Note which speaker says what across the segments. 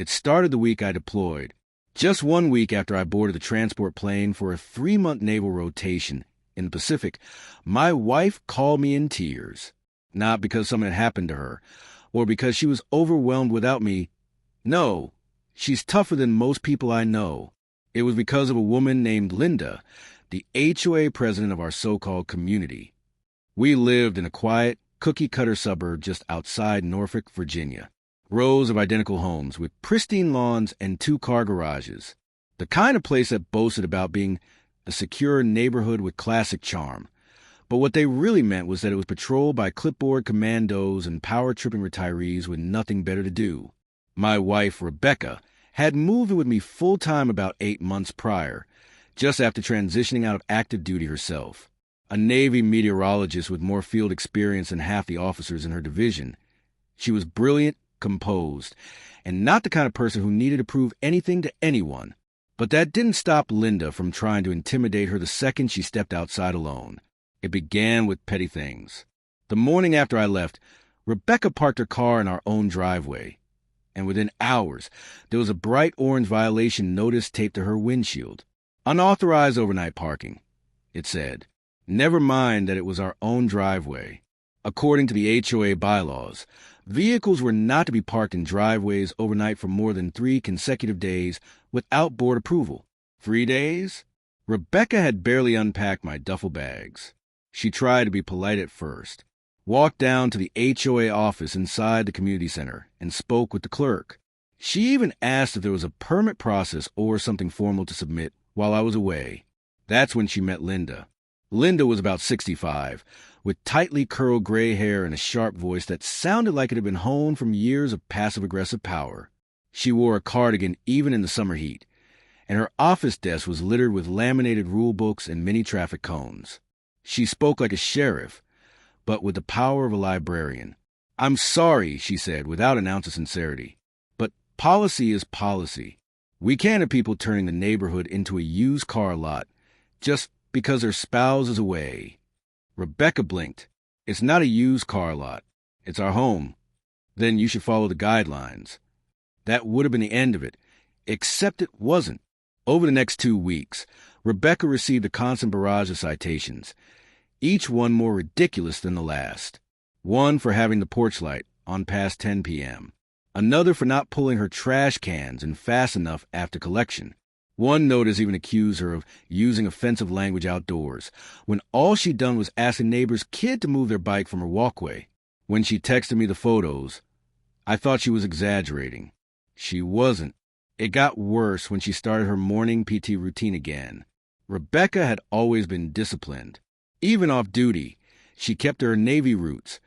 Speaker 1: It started the week I deployed. Just 1 week after I boarded the transport plane for a 3-month naval rotation in the Pacific, my wife called me in tears. Not because something had happened to her, or because she was overwhelmed without me. No, she's tougher than most people I know. It was because of a woman named Linda, the HOA president of our so-called community. We lived in a quiet, cookie-cutter suburb just outside Norfolk, Virginia. Rows of identical homes with pristine lawns and 2-car garages. The kind of place that boasted about being a secure neighborhood with classic charm. But what they really meant was that it was patrolled by clipboard commandos and power-tripping retirees with nothing better to do. My wife, Rebecca, had moved in with me full-time about 8 months prior, just after transitioning out of active duty herself. A Navy meteorologist with more field experience than half the officers in her division. She was brilliant, composed, and not the kind of person who needed to prove anything to anyone. But that didn't stop Linda from trying to intimidate her the second she stepped outside alone. It began with petty things. The morning after I left, Rebecca parked her car in our own driveway, and within hours, there was a bright orange violation notice taped to her windshield. Unauthorized overnight parking, it said. Never mind that it was our own driveway. According to the HOA bylaws, vehicles were not to be parked in driveways overnight for more than 3 consecutive days without board approval. 3 days? Rebecca had barely unpacked my duffel bags. She tried to be polite at first, walked down to the HOA office inside the community center, and spoke with the clerk. She even asked if there was a permit process or something formal to submit while I was away. That's when she met Linda. Linda was about 65, with tightly curled gray hair and a sharp voice that sounded like it had been honed from years of passive-aggressive power. She wore a cardigan even in the summer heat, and her office desk was littered with laminated rule books and mini traffic cones. She spoke like a sheriff, but with the power of a librarian. "I'm sorry," she said, without an ounce of sincerity, "but policy is policy. We can't have people turning the neighborhood into a used car lot just because their spouse is away." Rebecca blinked. "It's not a used car lot. It's our home. Then you should follow the guidelines." That would have been the end of it, except it wasn't. Over the next 2 weeks, Rebecca received a constant barrage of citations, each one more ridiculous than the last. One for having the porch light on past 10 p.m., another for not pulling her trash cans in fast enough after collection. One notice even accused her of using offensive language outdoors, when all she'd done was ask a neighbor's kid to move their bike from her walkway. When she texted me the photos, I thought she was exaggerating. She wasn't. It got worse when she started her morning PT routine again. Rebecca had always been disciplined. Even off duty, she kept to her Navy roots,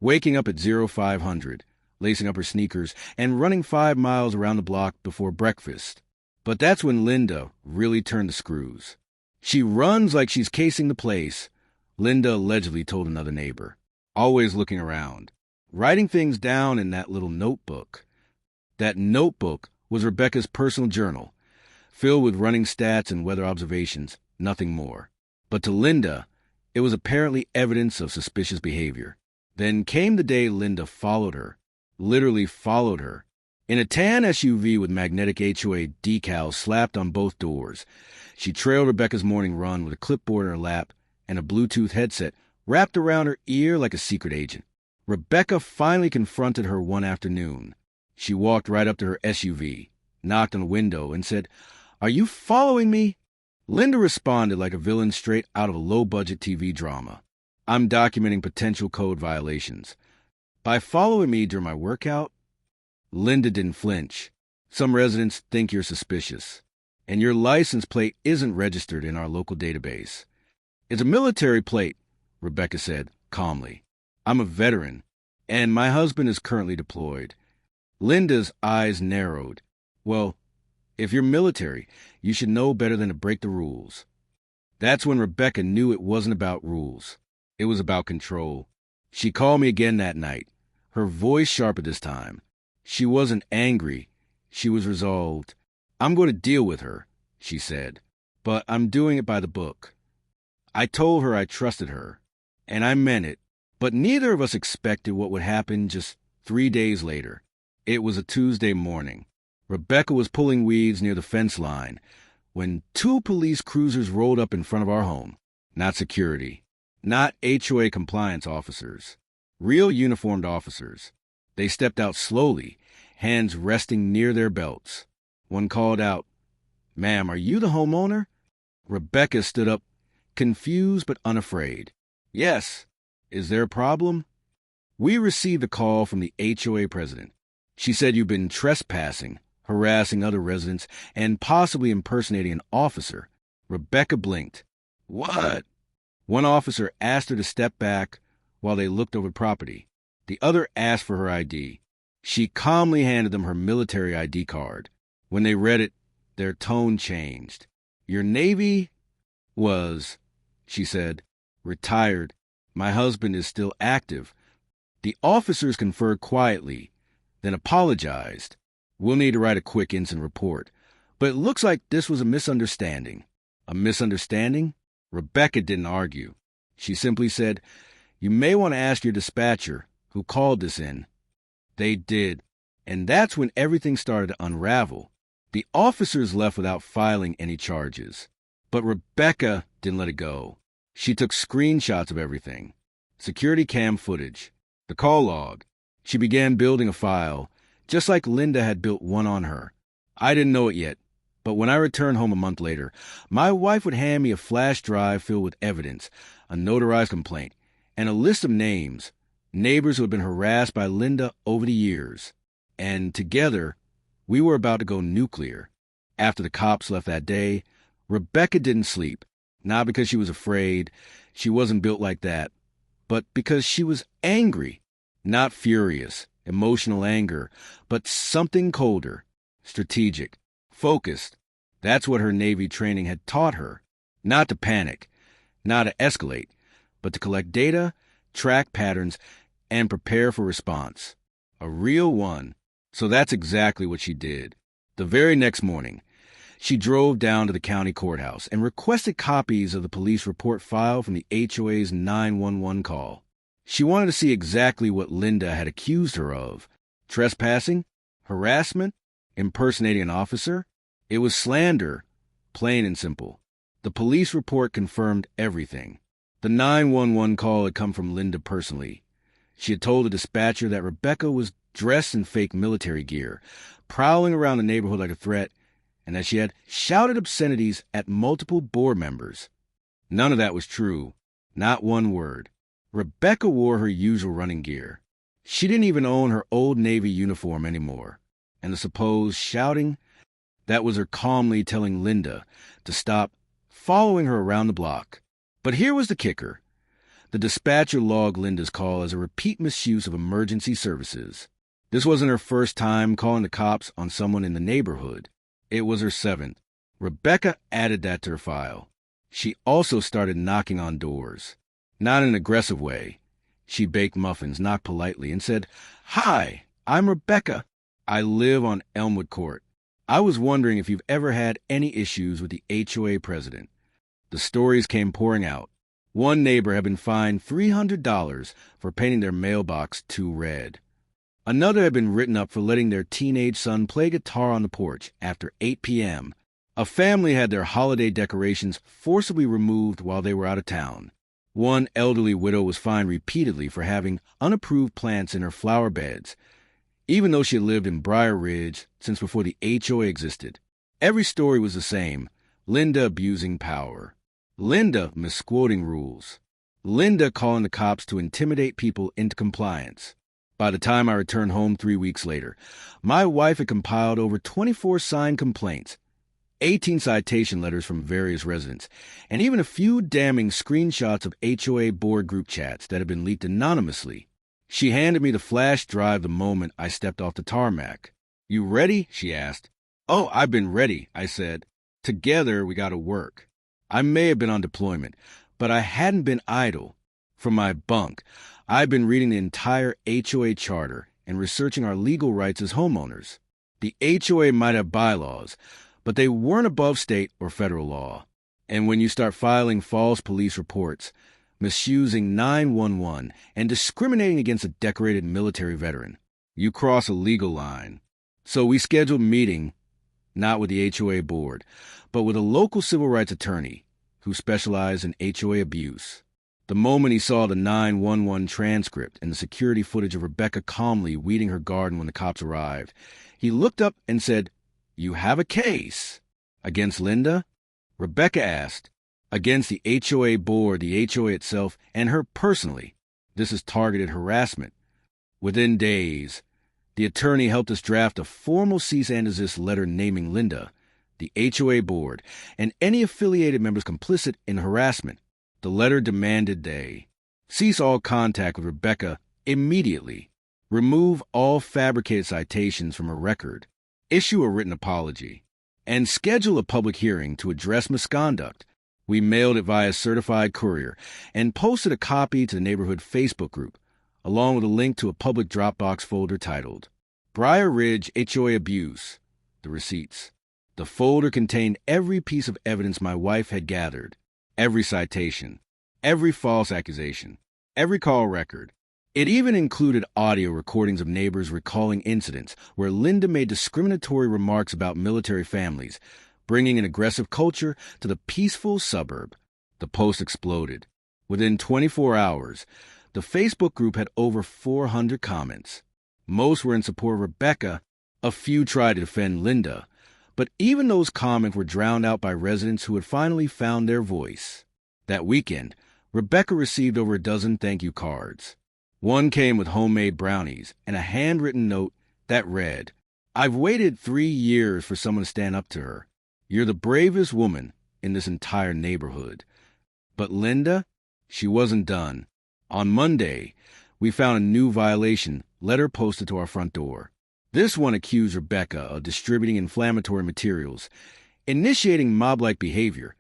Speaker 1: waking up at 0500, lacing up her sneakers, and running 5 miles around the block before breakfast. But that's when Linda really turned the screws. "She runs like she's casing the place," Linda allegedly told another neighbor, always looking around, writing things down in that little notebook. That notebook was Rebecca's personal journal, filled with running stats and weather observations, nothing more. But to Linda, it was apparently evidence of suspicious behavior. Then came the day Linda followed her, literally followed her. In a tan SUV with magnetic HOA decals slapped on both doors, she trailed Rebecca's morning run with a clipboard in her lap and a Bluetooth headset wrapped around her ear like a secret agent. Rebecca finally confronted her one afternoon. She walked right up to her SUV, knocked on the window, and said, "Are you following me?" Linda responded like a villain straight out of a low-budget TV drama. "I'm documenting potential code violations. By following me during my workout?" Linda didn't flinch. "Some residents think you're suspicious, and your license plate isn't registered in our local database." "It's a military plate," Rebecca said calmly. "I'm a veteran, and my husband is currently deployed." Linda's eyes narrowed. "Well, if you're military, you should know better than to break the rules." That's when Rebecca knew it wasn't about rules. It was about control. She called me again that night, her voice sharper this time. She wasn't angry. She was resolved. "I'm going to deal with her," she said, "but I'm doing it by the book." I told her I trusted her, and I meant it, but neither of us expected what would happen just 3 days later. It was a Tuesday morning. Rebecca was pulling weeds near the fence line when two police cruisers rolled up in front of our home. Not security, not HOA compliance officers, real uniformed officers. They stepped out slowly, hands resting near their belts. One called out, "Ma'am, are you the homeowner?" Rebecca stood up, confused but unafraid. "Yes. Is there a problem?" "We received a call from the HOA president. She said you've been trespassing, harassing other residents, and possibly impersonating an officer." Rebecca blinked. "What?" One officer asked her to step back while they looked over property. The other asked for her ID. She calmly handed them her military ID card. When they read it, their tone changed. "Your Navy was," she said, "retired. My husband is still active." The officers conferred quietly, then apologized. "We'll need to write a quick incident report, but it looks like this was a misunderstanding." "A misunderstanding?" Rebecca didn't argue. She simply said, "You may want to ask your dispatcher who called this in." They did, and that's when everything started to unravel. The officers left without filing any charges. But Rebecca didn't let it go. She took screenshots of everything. Security cam footage. The call log. She began building a file, just like Linda had built one on her. I didn't know it yet, but when I returned home a month later, my wife would hand me a flash drive filled with evidence, a notarized complaint, and a list of names, neighbors who had been harassed by Linda over the years. And together, we were about to go nuclear. After the cops left that day, Rebecca didn't sleep, not because she was afraid, she wasn't built like that, but because she was angry, not furious, emotional anger, but something colder, strategic, focused. That's what her Navy training had taught her. Not to panic, not to escalate, but to collect data, track patterns, and prepare for response. A real one. So that's exactly what she did. The very next morning, she drove down to the county courthouse and requested copies of the police report file from the HOA's 911 call. She wanted to see exactly what Linda had accused her of. Trespassing? Harassment? Impersonating an officer? It was slander, plain and simple. The police report confirmed everything. The 911 call had come from Linda personally. She had told the dispatcher that Rebecca was dressed in fake military gear, prowling around the neighborhood like a threat, and that she had shouted obscenities at multiple board members. None of that was true. Not one word. Rebecca wore her usual running gear. She didn't even own her old Navy uniform anymore. And the supposed shouting, that was her calmly telling Linda to stop following her around the block. But here was the kicker. The dispatcher logged Linda's call as a repeat misuse of emergency services. This wasn't her first time calling the cops on someone in the neighborhood. It was her seventh. Rebecca added that to her file. She also started knocking on doors. Not in an aggressive way. She baked muffins, knocked politely, and said, "Hi, I'm Rebecca. I live on Elmwood Court. I was wondering if you've ever had any issues with the HOA president." The stories came pouring out. One neighbor had been fined $300 for painting their mailbox too red. Another had been written up for letting their teenage son play guitar on the porch after 8 p.m. A family had their holiday decorations forcibly removed while they were out of town. One elderly widow was fined repeatedly for having unapproved plants in her flower beds, even though she had lived in Briar Ridge since before the HOA existed. Every story was the same. Linda abusing power. Linda misquoting rules. Linda calling the cops to intimidate people into compliance. By the time I returned home 3 weeks later, my wife had compiled over 24 signed complaints, 18 citation letters from various residents, and even a few damning screenshots of HOA board group chats that had been leaked anonymously. She handed me the flash drive the moment I stepped off the tarmac. "You ready?" she asked. "Oh, I've been ready," I said. Together, we got to work. I may have been on deployment, but I hadn't been idle. From my bunk, I've been reading the entire HOA charter and researching our legal rights as homeowners. The HOA might have bylaws, but they weren't above state or federal law. And when you start filing false police reports, misusing 911, and discriminating against a decorated military veteran, you cross a legal line. So we scheduled a meeting, not with the HOA board, but with a local civil rights attorney who specialized in HOA abuse. The moment he saw the 911 transcript and the security footage of Rebecca calmly weeding her garden when the cops arrived, he looked up and said, "You have a case." "Against Linda?" Rebecca asked. "Against the HOA board, the HOA itself, and her personally. This is targeted harassment." Within days, the attorney helped us draft a formal cease and desist letter naming Linda, the HOA board, and any affiliated members complicit in harassment. The letter demanded they cease all contact with Rebecca immediately, remove all fabricated citations from her record, issue a written apology, and schedule a public hearing to address misconduct. We mailed it via certified courier and posted a copy to the neighborhood Facebook group, along with a link to a public Dropbox folder titled Briar Ridge HOA Abuse, the receipts. The folder contained every piece of evidence my wife had gathered, every citation, every false accusation, every call record. It even included audio recordings of neighbors recalling incidents where Linda made discriminatory remarks about military families, bringing an aggressive culture to the peaceful suburb. The post exploded. Within 24 hours, the Facebook group had over 400 comments. Most were in support of Rebecca. A few tried to defend Linda. But even those comments were drowned out by residents who had finally found their voice. That weekend, Rebecca received over a dozen thank you cards. One came with homemade brownies and a handwritten note that read, "I've waited 3 years for someone to stand up to her. You're the bravest woman in this entire neighborhood." But Linda, she wasn't done. On Monday, we found a new violation letter posted to our front door. This one accused Rebecca of distributing inflammatory materials, initiating mob-like behavior,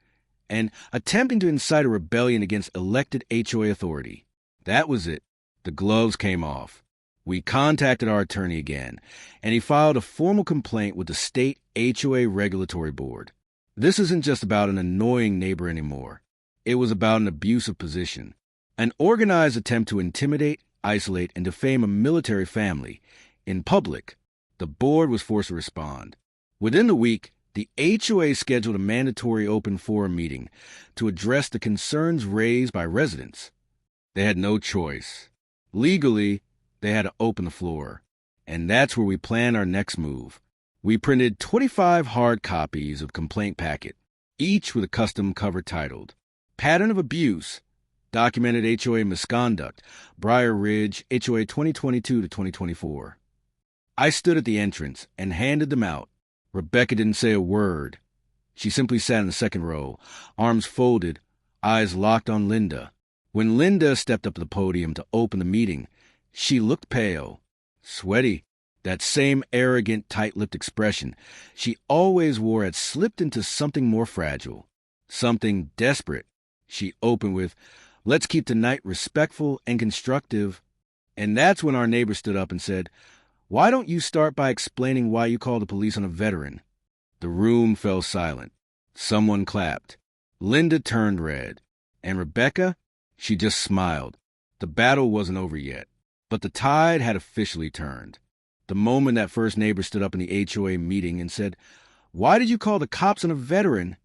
Speaker 1: and attempting to incite a rebellion against elected HOA authority. That was it. The gloves came off. We contacted our attorney again, and he filed a formal complaint with the state HOA regulatory board. This isn't just about an annoying neighbor anymore. It was about an abusive position, an organized attempt to intimidate, isolate, and defame a military family. In public, the board was forced to respond. Within the week, the HOA scheduled a mandatory open forum meeting to address the concerns raised by residents. They had no choice. Legally, they had to open the floor. And that's where we planned our next move. We printed 25 hard copies of the complaint packet, each with a custom cover titled Pattern of Abuse, Documented HOA Misconduct, Briar Ridge, HOA 2022 to 2024. I stood at the entrance and handed them out. Rebecca didn't say a word. She simply sat in the second row, arms folded, eyes locked on Linda. When Linda stepped up to the podium to open the meeting, she looked pale, sweaty. That same arrogant, tight-lipped expression she always wore had slipped into something more fragile, something desperate. She opened with, "Let's keep tonight respectful and constructive." And that's when our neighbor stood up and said, "Why don't you start by explaining why you called the police on a veteran?" The room fell silent. Someone clapped. Linda turned red. And Rebecca? She just smiled. The battle wasn't over yet. But the tide had officially turned. The moment that first neighbor stood up in the HOA meeting and said, "Why did you call the cops on a veteran?"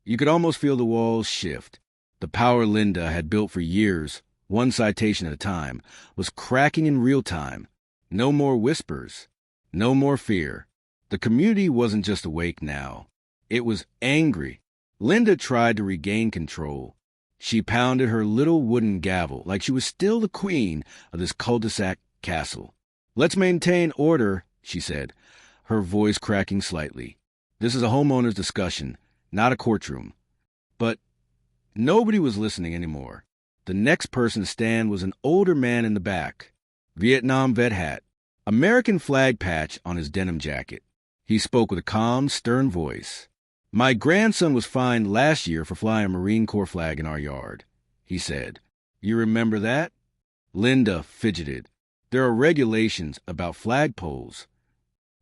Speaker 1: you could almost feel the walls shift. The power Linda had built for years, one citation at a time, was cracking in real time. No more whispers. No more fear. The community wasn't just awake now. It was angry. Linda tried to regain control. She pounded her little wooden gavel like she was still the queen of this cul-de-sac castle. "Let's maintain order," she said, her voice cracking slightly. "This is a homeowner's discussion, not a courtroom." But nobody was listening anymore. The next person to stand was an older man in the back. Vietnam vet hat, American flag patch on his denim jacket. He spoke with a calm, stern voice. "My grandson was fined last year for flying a Marine Corps flag in our yard," he said. "You remember that?" Linda fidgeted. "There are regulations about flagpoles."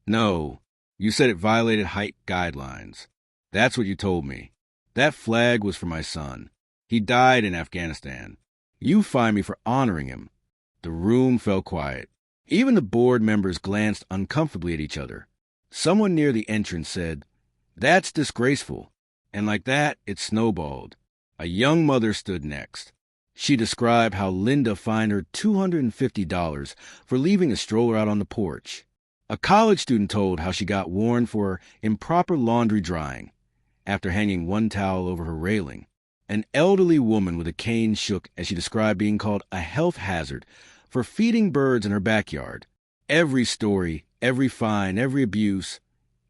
Speaker 1: "No, you said it violated height guidelines. That's what you told me. That flag was for my son. He died in Afghanistan. You fined me for honoring him." The room fell quiet. Even the board members glanced uncomfortably at each other. Someone near the entrance said, "That's disgraceful." And like that, it snowballed. A young mother stood next. She described how Linda fined her $250 for leaving a stroller out on the porch. A college student told how she got warned for improper laundry drying after hanging one towel over her railing. An elderly woman with a cane shook as she described being called a health hazard for feeding birds in her backyard. Every story, every fine, every abuse,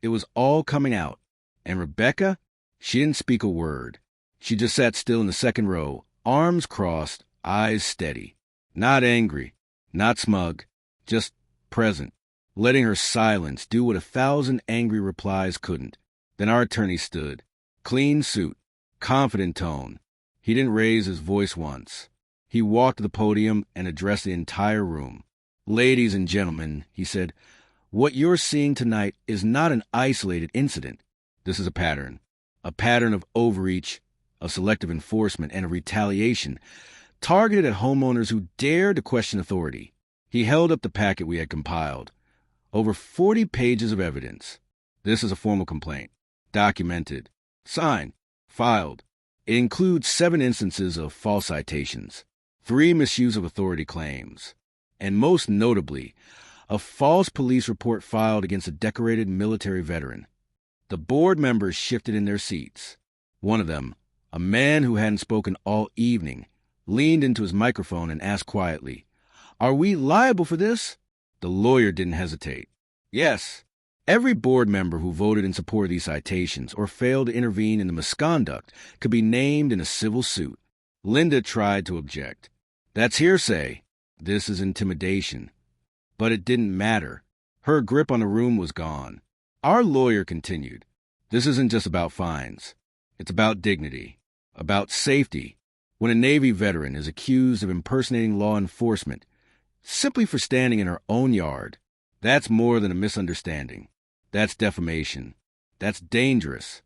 Speaker 1: it was all coming out. And Rebecca, she didn't speak a word. She just sat still in the second row, arms crossed, eyes steady. Not angry, not smug, just present, letting her silence do what 1,000 angry replies couldn't. Then our attorney stood, clean suit, confident tone. He didn't raise his voice once. He walked to the podium and addressed the entire room. "Ladies and gentlemen," he said, "what you're seeing tonight is not an isolated incident. This is a pattern of overreach, of selective enforcement, and of retaliation targeted at homeowners who dared to question authority." He held up the packet we had compiled. Over 40 pages of evidence. This is a formal complaint. Documented. Signed. Filed. It includes 7 instances of false citations, 3 misuse of authority claims, and most notably, a false police report filed against a decorated military veteran. The board members shifted in their seats. One of them, a man who hadn't spoken all evening, leaned into his microphone and asked quietly, "Are we liable for this?" The lawyer didn't hesitate. Yes. Every board member who voted in support of these citations or failed to intervene in the misconduct could be named in a civil suit. Linda tried to object. "That's hearsay. This is intimidation." But it didn't matter. Her grip on the room was gone. Our lawyer continued. "This isn't just about fines. It's about dignity, about safety. When a Navy veteran is accused of impersonating law enforcement simply for standing in her own yard, that's more than a misunderstanding. That's defamation. That's dangerous."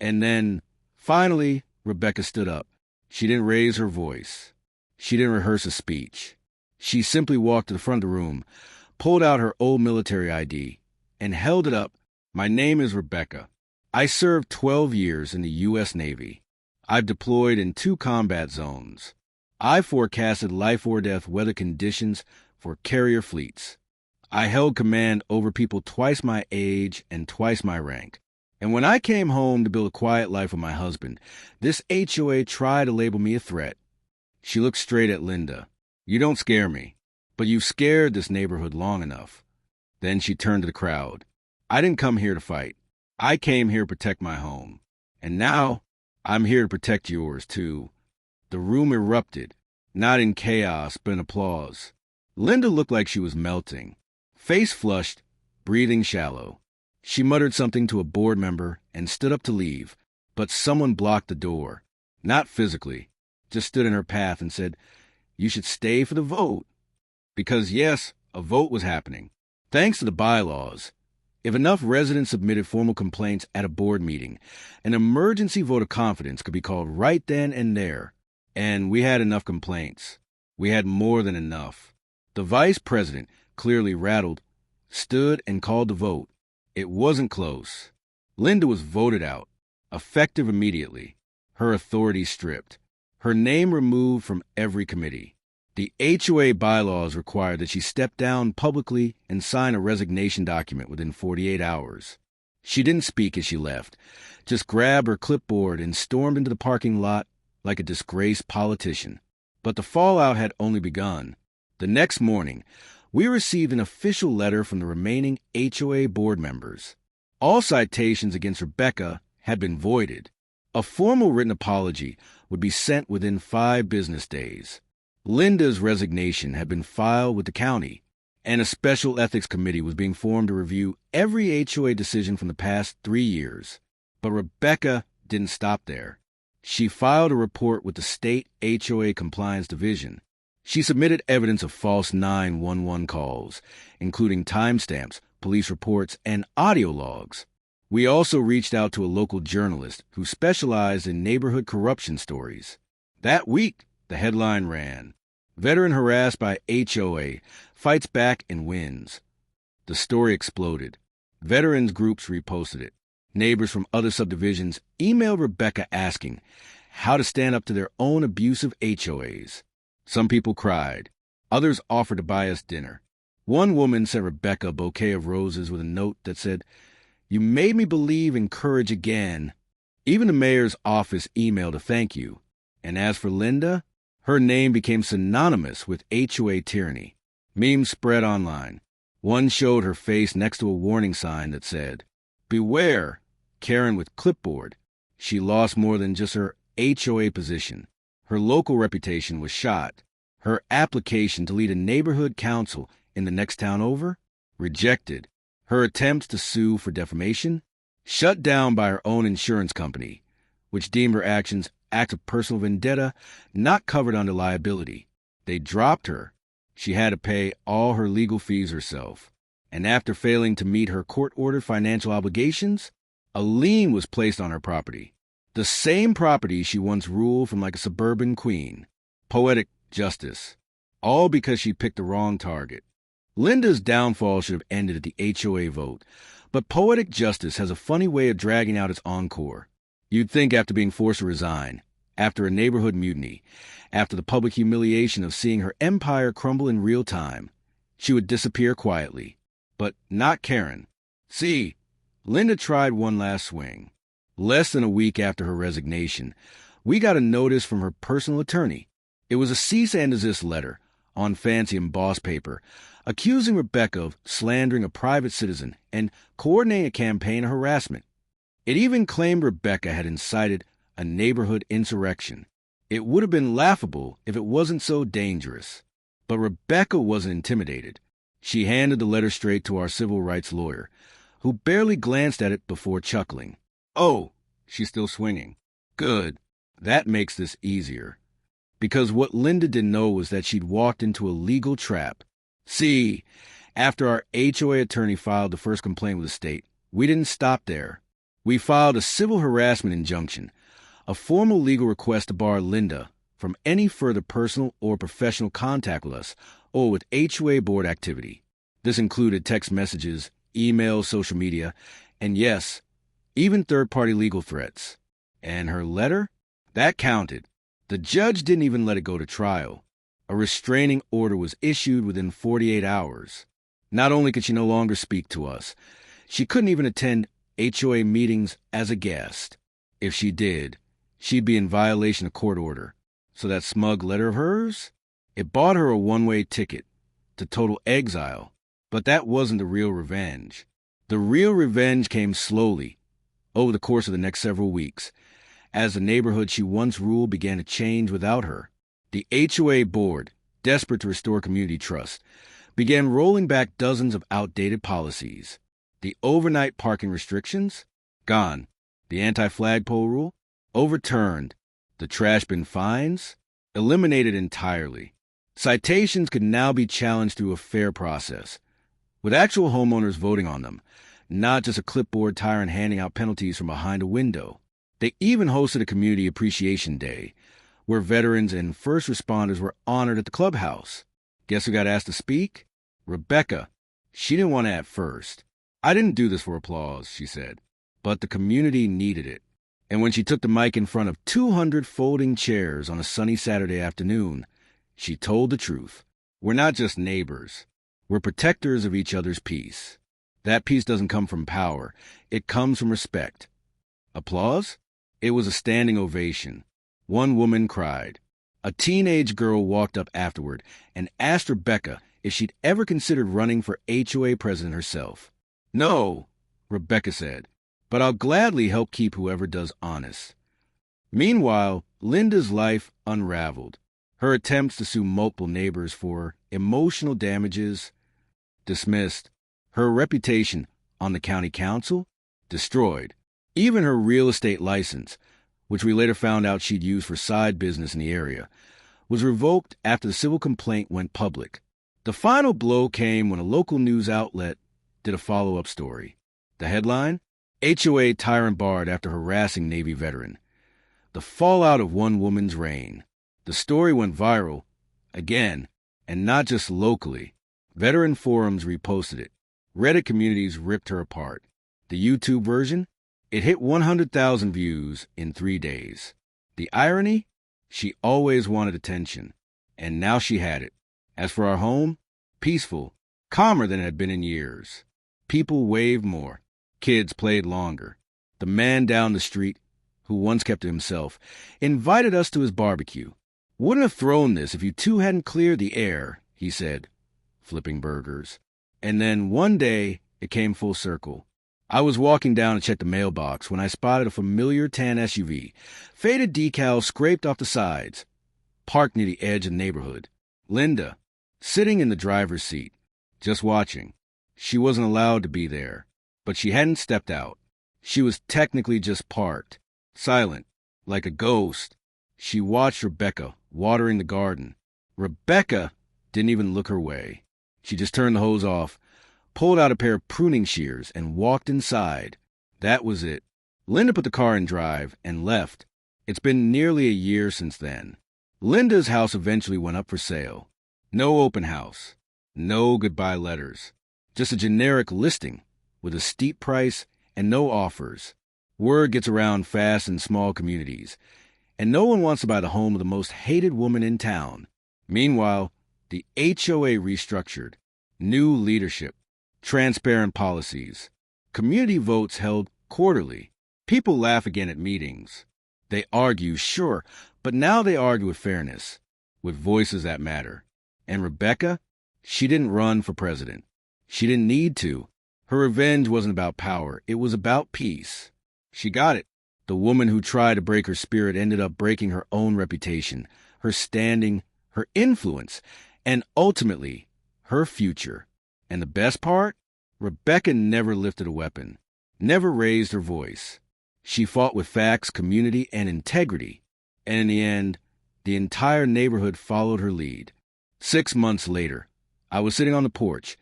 Speaker 1: And then, finally, Rebecca stood up. She didn't raise her voice. She didn't rehearse a speech. She simply walked to the front of the room, pulled out her old military ID, and held it up. "My name is Rebecca. I served 12 years in the U.S. Navy. I've deployed in 2 combat zones. I forecasted life or death weather conditions for carrier fleets. I held command over people twice my age and twice my rank. And when I came home to build a quiet life with my husband, this HOA tried to label me a threat." She looked straight at Linda. "You don't scare me, but you've scared this neighborhood long enough." Then she turned to the crowd. "I didn't come here to fight. I came here to protect my home. And now I'm here to protect yours, too." The room erupted, not in chaos, but in applause. Linda looked like she was melting. Face flushed, breathing shallow. She muttered something to a board member and stood up to leave, but someone blocked the door. Not physically, just stood in her path and said, "You should stay for the vote." Because yes, a vote was happening. Thanks to the bylaws, if enough residents submitted formal complaints at a board meeting, an emergency vote of confidence could be called right then and there. And we had enough complaints. We had more than enough. The vice president, clearly rattled, stood and called the vote. It wasn't close. Linda was voted out, effective immediately, her authority stripped, her name removed from every committee. The HOA bylaws required that she step down publicly and sign a resignation document within 48 hours. She didn't speak as she left, just grabbed her clipboard and stormed into the parking lot like a disgraced politician. But the fallout had only begun. The next morning, we received an official letter from the remaining HOA board members. All citations against Rebecca had been voided. A formal written apology would be sent within 5 business days. Linda's resignation had been filed with the county, and a special ethics committee was being formed to review every HOA decision from the past 3 years. But Rebecca didn't stop there. She filed a report with the state HOA Compliance Division. She submitted evidence of false 911 calls, including timestamps, police reports, and audio logs. We also reached out to a local journalist who specialized in neighborhood corruption stories. That week, the headline ran, "Veteran harassed by HOA, fights back and wins." The story exploded. Veterans groups reposted it. Neighbors from other subdivisions emailed Rebecca asking how to stand up to their own abusive HOAs. Some people cried. Others offered to buy us dinner. One woman sent Rebecca a bouquet of roses with a note that said, "You made me believe in courage again." Even the mayor's office emailed a thank you. And as for Linda, her name became synonymous with HOA tyranny. Memes spread online. One showed her face next to a warning sign that said, "Beware, Karen with clipboard." She lost more than just her HOA position. Her local reputation was shot. Her application to lead a neighborhood council in the next town over? Rejected. Her attempts to sue for defamation? Shut down by her own insurance company, which deemed her actions acts of personal vendetta not covered under liability. They dropped her. She had to pay all her legal fees herself. And after failing to meet her court-ordered financial obligations, a lien was placed on her property. The same property she once ruled from like a suburban queen. Poetic justice. All because she picked the wrong target. Linda's downfall should have ended at the HOA vote, but poetic justice has a funny way of dragging out its encore. You'd think after being forced to resign, after a neighborhood mutiny, after the public humiliation of seeing her empire crumble in real time, she would disappear quietly. But not Karen. See, Linda tried one last swing. Less than a week after her resignation, we got a notice from her personal attorney. It was a cease and desist letter on fancy embossed paper, accusing Rebecca of slandering a private citizen and coordinating a campaign of harassment. It even claimed Rebecca had incited a neighborhood insurrection. It would have been laughable if it wasn't so dangerous. But Rebecca wasn't intimidated. She handed the letter straight to our civil rights lawyer, who barely glanced at it before chuckling. "Oh, she's still swinging. Good. That makes this easier." Because what Linda didn't know was that she'd walked into a legal trap. See, after our HOA attorney filed the first complaint with the state, we didn't stop there. We filed a civil harassment injunction, a formal legal request to bar Linda from any further personal or professional contact with us or with HOA board activity. This included text messages, emails, social media, and yes, even third-party legal threats. And her letter? That counted. The judge didn't even let it go to trial. A restraining order was issued within 48 hours. Not only could she no longer speak to us, she couldn't even attend HOA meetings as a guest. If she did, she'd be in violation of court order. So that smug letter of hers? It bought her a one-way ticket to total exile. But that wasn't the real revenge. The real revenge came slowly, over the course of the next several weeks, as the neighborhood she once ruled began to change without her. The HOA board, desperate to restore community trust, began rolling back dozens of outdated policies. The overnight parking restrictions? Gone. The anti-flagpole rule? Overturned. The trash bin fines? Eliminated entirely. Citations could now be challenged through a fair process, with actual homeowners voting on them, not just a clipboard tyrant handing out penalties from behind a window. They even hosted a Community Appreciation Day, where veterans and first responders were honored at the clubhouse. Guess who got asked to speak? Rebecca. She didn't want to at first. "I didn't do this for applause," she said, but the community needed it. And when she took the mic in front of 200 folding chairs on a sunny Saturday afternoon, she told the truth. We're not just neighbors. We're protectors of each other's peace. That peace doesn't come from power. It comes from respect. Applause? It was a standing ovation. One woman cried. A teenage girl walked up afterward and asked Rebecca if she'd ever considered running for HOA president herself. "No," Rebecca said, "but I'll gladly help keep whoever does honest." Meanwhile, Linda's life unraveled. Her attempts to sue multiple neighbors for emotional damages dismissed. Her reputation on the county council destroyed. Even her real estate license, which we later found out she'd used for side business in the area, was revoked after the civil complaint went public. The final blow came when a local news outlet did a follow-up story. The headline? HOA tyrant barred after harassing Navy veteran. The fallout of one woman's reign. The story went viral, again, and not just locally. Veteran forums reposted it. Reddit communities ripped her apart. The YouTube version? It hit 100,000 views in 3 days. The irony? She always wanted attention, and now she had it. As for our home, peaceful, calmer than it had been in years. People waved more. Kids played longer. The man down the street, who once kept to himself, invited us to his barbecue. "Wouldn't have thrown this if you two hadn't cleared the air," he said, flipping burgers. And then one day, it came full circle. I was walking down to check the mailbox when I spotted a familiar tan SUV, faded decals scraped off the sides, parked near the edge of the neighborhood. Linda, sitting in the driver's seat, just watching. She wasn't allowed to be there, but she hadn't stepped out. She was technically just parked, silent, like a ghost. She watched Rebecca watering the garden. Rebecca didn't even look her way. She just turned the hose off, pulled out a pair of pruning shears, and walked inside. That was it. Linda put the car in drive and left. It's been nearly a year since then. Linda's house eventually went up for sale. No open house. No goodbye letters. Just a generic listing with a steep price and no offers. Word gets around fast in small communities, and no one wants to buy the home of the most hated woman in town. Meanwhile, the HOA restructured. New leadership. Transparent policies. Community votes held quarterly. People laugh again at meetings. They argue, sure, but now they argue with fairness, with voices that matter. And Rebecca? She didn't run for president. She didn't need to. Her revenge wasn't about power. It was about peace. She got it. The woman who tried to break her spirit ended up breaking her own reputation, her standing, her influence, and ultimately, her future. And the best part? Rebecca never lifted a weapon, never raised her voice. She fought with facts, community, and integrity. And in the end, the entire neighborhood followed her lead. 6 months later, I was sitting on the porch,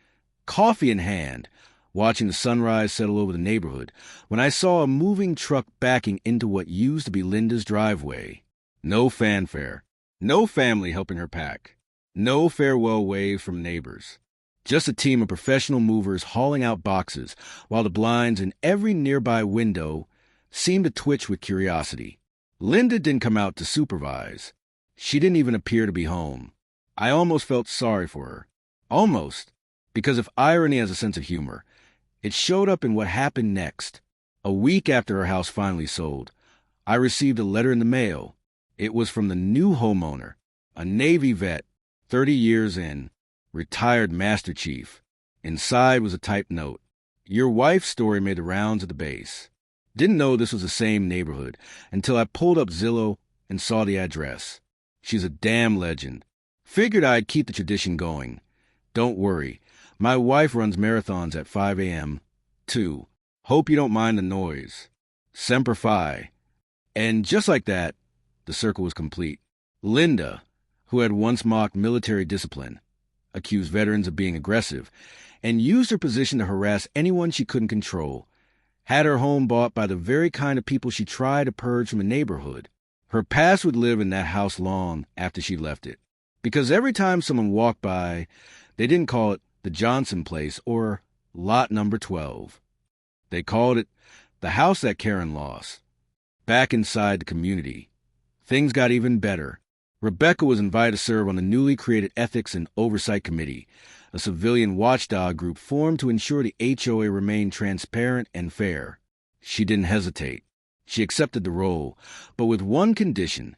Speaker 1: coffee in hand, watching the sunrise settle over the neighborhood, when I saw a moving truck backing into what used to be Linda's driveway. No fanfare, no family helping her pack, no farewell wave from neighbors. Just a team of professional movers hauling out boxes, while the blinds in every nearby window seemed to twitch with curiosity. Linda didn't come out to supervise. She didn't even appear to be home. I almost felt sorry for her. Almost. Because if irony has a sense of humor, it showed up in what happened next. A week after her house finally sold, I received a letter in the mail. It was from the new homeowner, a Navy vet, 30 years in, retired Master Chief. Inside was a typed note. "Your wife's story made the rounds at the base. Didn't know this was the same neighborhood until I pulled up Zillow and saw the address. She's a damn legend. Figured I'd keep the tradition going. Don't worry. My wife runs marathons at 5 a.m., too. Hope you don't mind the noise. Semper Fi." And just like that, the circle was complete. Linda, who had once mocked military discipline, accused veterans of being aggressive, and used her position to harass anyone she couldn't control, had her home bought by the very kind of people she tried to purge from the neighborhood. Her past would live in that house long after she left it. Because every time someone walked by, they didn't call it the Johnson place or lot number 12. They called it the house that Karen lost. Back inside the community, things got even better. Rebecca was invited to serve on the newly created Ethics and Oversight Committee, a civilian watchdog group formed to ensure the HOA remained transparent and fair. She didn't hesitate. She accepted the role, but with one condition,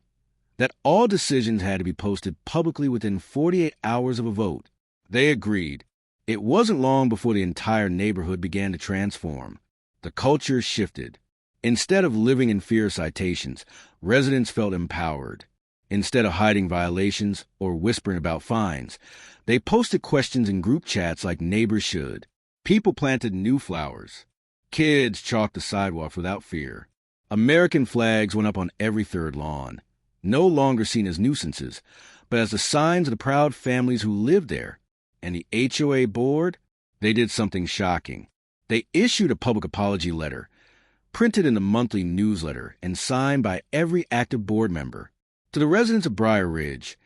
Speaker 1: that all decisions had to be posted publicly within 48 hours of a vote. They agreed. It wasn't long before the entire neighborhood began to transform. The culture shifted. Instead of living in fear of citations, residents felt empowered. Instead of hiding violations or whispering about fines, they posted questions in group chats like neighbors should. People planted new flowers. Kids chalked the sidewalks without fear. American flags went up on every third lawn, no longer seen as nuisances, but as the signs of the proud families who lived there. And the HOA board, they did something shocking. They issued a public apology letter, printed in the monthly newsletter, and signed by every active board member. To the residents of Briar Ridge,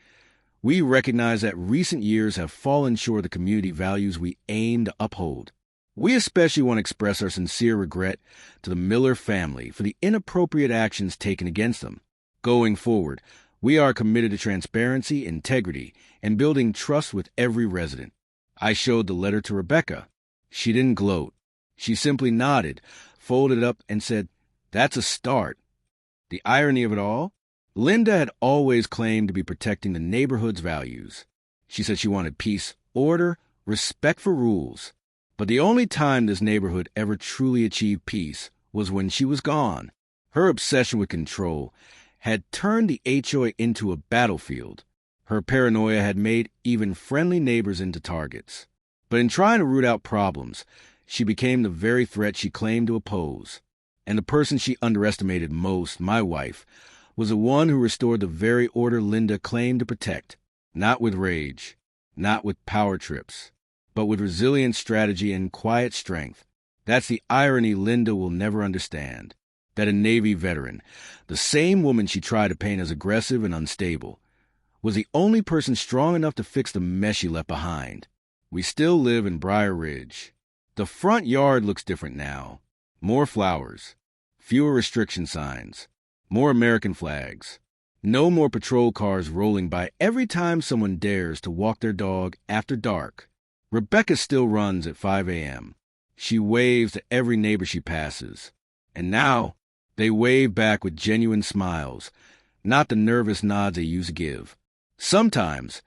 Speaker 1: we recognize that recent years have fallen short of the community values we aim to uphold. We especially want to express our sincere regret to the Miller family for the inappropriate actions taken against them. Going forward, we are committed to transparency, integrity, and building trust with every resident. I showed the letter to Rebecca. She didn't gloat. She simply nodded, folded it up, and said, "That's a start." The irony of it all? Linda had always claimed to be protecting the neighborhood's values. She said she wanted peace, order, respect for rules. But the only time this neighborhood ever truly achieved peace was when she was gone. Her obsession with control had turned the HOA into a battlefield. Her paranoia had made even friendly neighbors into targets. But in trying to root out problems, she became the very threat she claimed to oppose. And the person she underestimated most, my wife, was the one who restored the very order Linda claimed to protect, not with rage, not with power trips, but with resilient strategy and quiet strength. That's the irony Linda will never understand. That a Navy veteran, the same woman she tried to paint as aggressive and unstable, was the only person strong enough to fix the mess she left behind. We still live in Briar Ridge. The front yard looks different now. More flowers, fewer restriction signs, more American flags. No more patrol cars rolling by every time someone dares to walk their dog after dark. Rebecca still runs at 5 a.m. She waves to every neighbor she passes. And now, they wave back with genuine smiles, not the nervous nods they used to give. Sometimes,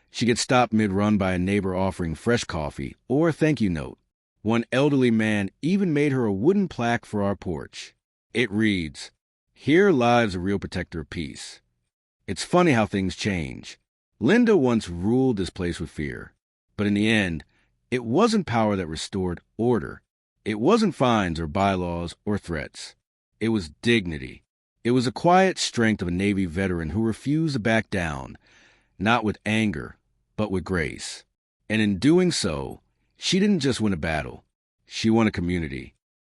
Speaker 1: she gets stopped mid-run by a neighbor offering fresh coffee or a thank you note. One elderly man even made her a wooden plaque for our porch. It reads, "Here lives a real protector of peace." It's funny how things change. Linda once ruled this place with fear. But in the end, it wasn't power that restored order. It wasn't fines or bylaws or threats. It was dignity. It was the quiet strength of a Navy veteran who refused to back down, not with anger, but with grace. And in doing so, she didn't just win a battle. She won a community.